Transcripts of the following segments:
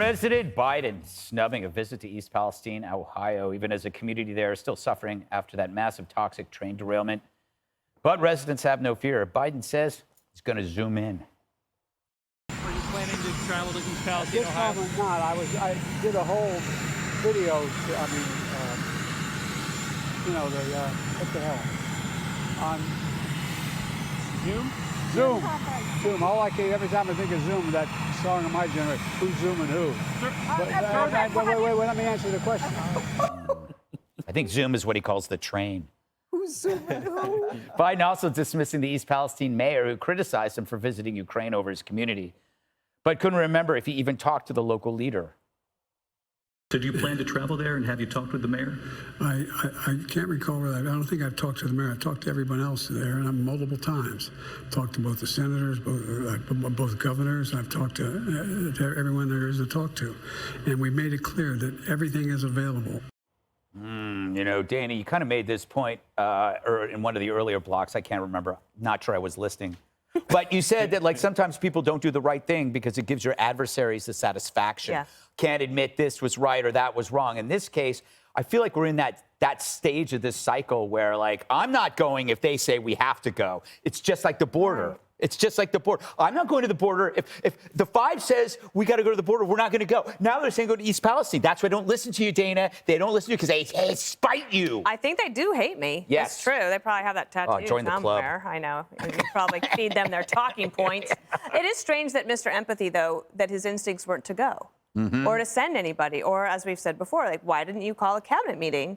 President Biden snubbing a visit to East Palestine, Ohio, even as a community there is still suffering after that massive toxic train derailment. But residents have no fear. Biden says he's going to zoom in. Are you planning to travel to East Palestine, This Ohio? moment not. I did a whole video. What the hell? On Zoom. All I can every time I think of Zoom, that song of my generation. Who's zooming who? Wait. Let me answer the question. I think Zoom is what he calls the train. Who's zooming who? Biden also dismissing the East Palestine mayor who criticized him for visiting Ukraine over his community, but couldn't remember if he even talked to the local leader. So do you plan to travel there, and have you talked with the mayor? I can't recall whether I don't think I've talked to the mayor. I've talked to everyone else there, and I'm multiple times. Talked to both the senators, both governors. I've talked to everyone there is to talk to, and we made it clear that everything is available. You know, Danny, you kind of made this point or in one of the earlier blocks. I can't remember. Not sure I was listening. But you said that, like, sometimes people don't do the right thing because it gives your adversaries the satisfaction. Yeah. Can't admit this was right or that was wrong. In this case, I feel like we're in that stage of this cycle where, like, I'm not going if they say we have to go. It's just like the border. Right. It's just like the border. I'm not going to the border. If the 5 says we got to go to the border, we're not going to go. Now they're saying go to East Palestine. That's why they don't listen to you, Dana. They don't listen to you because they spite you. I think they do hate me. Yes. It's true. They probably have that tattoo join the club. somewhere. I know. You probably feed them their talking points. It is strange that Mr. Empathy, though, that his instincts weren't to go or to send anybody. Or, as we've said before, like, why didn't you call a cabinet meeting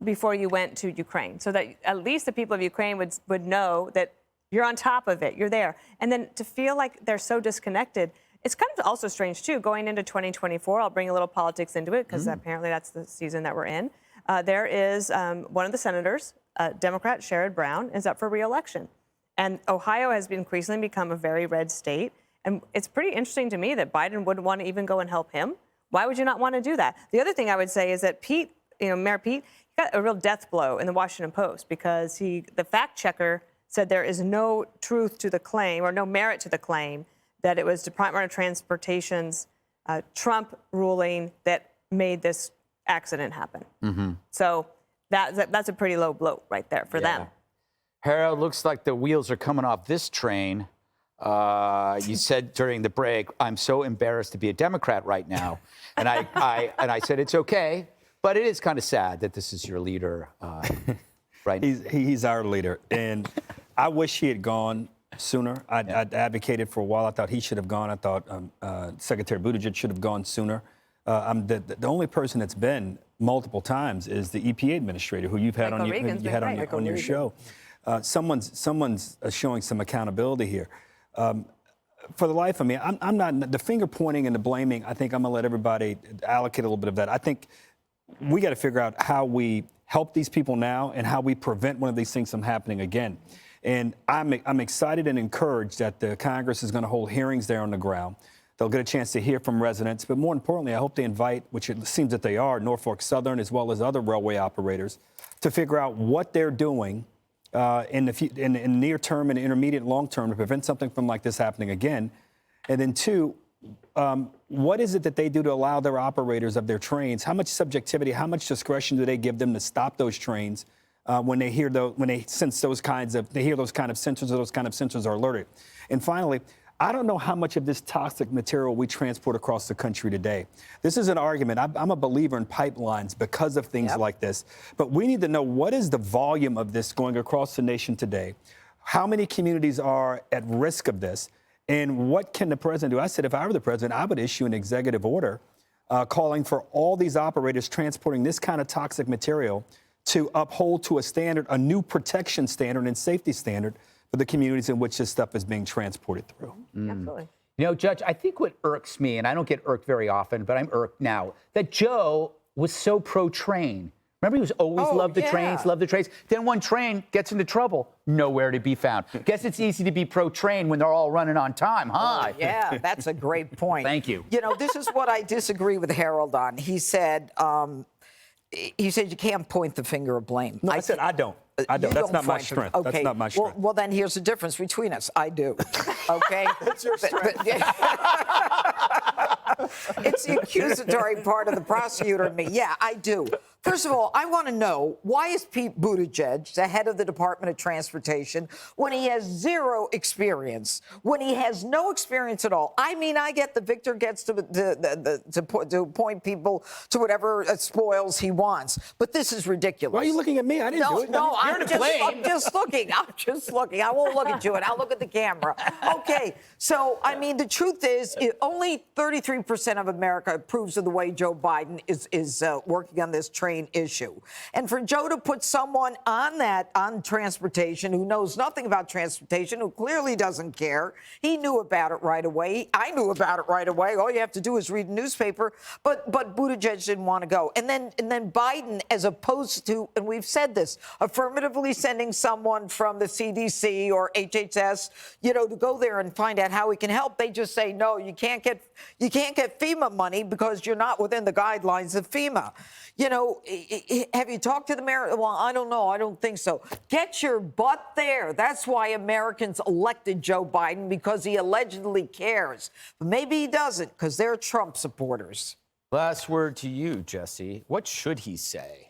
before you went to Ukraine so that at least the people of Ukraine would know that you're on top of it, you're there. And then to feel like they're so disconnected, it's kind of also strange, too, going into 2024. I'll bring a little politics into it because apparently that's the season that we're in. There is one of the senators, Democrat Sherrod Brown, is up for re-election. And Ohio has increasingly become a very red state. And it's pretty interesting to me that Biden wouldn't want to even go and help him. Why would you not want to do that? The other thing I would say is that Pete, Mayor Pete, he got a real death blow in the Washington Post because the fact checker said there is no truth to the claim or no merit to the claim that it was Department of Transportation's Trump ruling that made this accident happen. So that's a pretty low blow right there for them. Harold, looks like the wheels are coming off this train. You said during the break, I'm so embarrassed to be a Democrat right now. And I said, it's okay, but it is kind of sad that this is your leader right now. He's our leader. And I wish he had gone sooner. I'd advocated for a while. I thought he should have gone. I thought Secretary Buttigieg should have gone sooner. The only person that's been multiple times is the EPA administrator, who you've had on your show. Someone's showing some accountability here. For the life of me, I'm not the finger pointing and the blaming. I think I'm going to let everybody allocate a little bit of that. I think we got to figure out how we help these people now and how we prevent one of these things from happening again. And I'm excited and encouraged that the Congress is going to hold hearings there on the ground. They'll get a chance to hear from residents. But more importantly, I hope they invite, which it seems that they are, Norfolk Southern as well as other railway operators, to figure out what they're doing in the near term and intermediate and long term to prevent something from like this happening again. And then 2, what is it that they do to allow their operators of their trains? How much subjectivity, how much discretion do they give them to stop those trains when they hear those kind of sensors or those kind of sensors are alerted? And finally, I don't know how much of this toxic material we transport across the country today. This is an argument. I'm a believer in pipelines because of things like this. But we need to know, what is the volume of this going across the nation today? How many communities are at risk of this? And what can the president do? I said, if I were the president, I would issue an executive order calling for all these operators transporting this kind of toxic material to uphold to a standard, a new protection standard and safety standard for the communities in which this stuff is being transported through. Absolutely. You know, Judge, I think what irks me, and I don't get irked very often, but I'm irked now, that Joe was so pro-train. Remember, he was always loved the trains. Then one train gets into trouble, nowhere to be found. Guess it's easy to be pro-train when they're all running on time, huh? Oh, yeah, that's a great point. Thank you. You know, this is what I disagree with Harold on. He said you can't point the finger of blame. No, I said I don't. That's not my strength. Okay. That's not my strength. Well, then here's the difference between us. I do. Okay? That's your strength. It's the accusatory part of the prosecutor and me. Yeah, I do. First of all, I want to know, why is Pete Buttigieg the head of the Department of Transportation when he has zero experience, when he has no experience at all? I mean, I get the victor gets to appoint people to whatever spoils he wants, but this is ridiculous. Why are you looking at me? I didn't do it. No, I'm just looking. I'm just looking. I won't look at you, and I'll look at the camera. Okay, so, I mean, the truth is, only 33% of America approves of the way Joe Biden is working on this train issue. And for Joe to put someone on transportation who knows nothing about transportation, who clearly doesn't care, he knew about it right away. I knew about it right away. All you have to do is read a newspaper. But Buttigieg didn't want to go. And then Biden, as opposed to, and we've said this, affirmatively sending someone from the CDC or HHS, to go there and find out how he can help, they just say, no, you can't get FEMA money because you're not within the guidelines of FEMA. Have you talked to the mayor? Well, I don't know. I don't think so. Get your butt there. That's why Americans elected Joe Biden, because he allegedly cares. But maybe he doesn't, because they're Trump supporters. Last word to you, Jesse. What should he say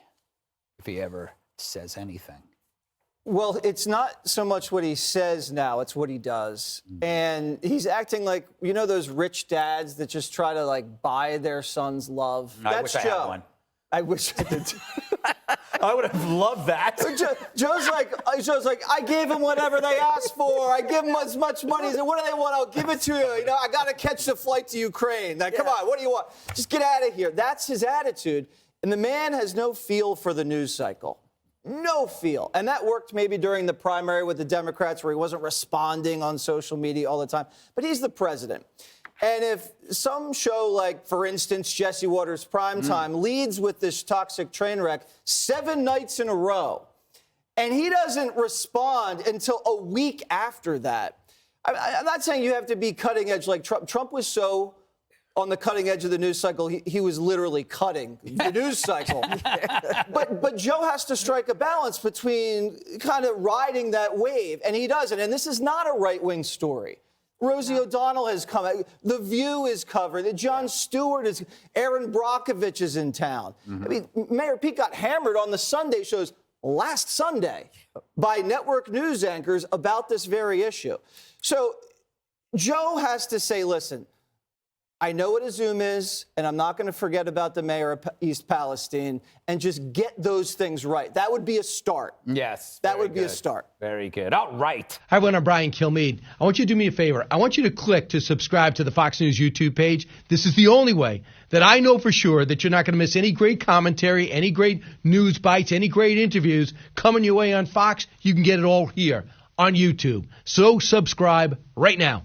if he ever says anything? Well, it's not so much what he says now, it's what he does. And he's acting like, those rich dads that just try to, buy their son's love. I wish I had one. I wish I did. I would have loved that. Joe's like, I gave them whatever they asked for. I give them as much money as what do they want? I'll give it to you. I got to catch the flight to Ukraine. Now, come on, what do you want? Just get out of here. That's his attitude. And the man has no feel for the news cycle. No feel. And that worked maybe during the primary with the Democrats, where he wasn't responding on social media all the time. But he's the president. And if some show like, for instance, Jesse Watters Primetime leads with this toxic train wreck 7 nights in a row, and he doesn't respond until a week after that, I'm not saying you have to be cutting edge like Trump. Trump was so on the cutting edge of the news cycle, he was literally cutting the news cycle. But Joe has to strike a balance between kind of riding that wave, and he doesn't. And this is not a right-wing story. Rosie O'Donnell has come. The View is covered. Jon Stewart is. Aaron Brockovich is in town. I mean, Mayor Pete got hammered on the Sunday shows last Sunday by network news anchors about this very issue. So Joe has to say, listen, I know what a Zoom is, and I'm not going to forget about the mayor of East Palestine, and just get those things right. That would be a start. Yes. That would be a start. Very good. All right. Hi, everyone. I'm Brian Kilmeade. I want you to do me a favor. I want you to click to subscribe to the Fox News YouTube page. This is the only way that I know for sure that you're not going to miss any great commentary, any great news bites, any great interviews coming your way on Fox. You can get it all here on YouTube. So subscribe right now.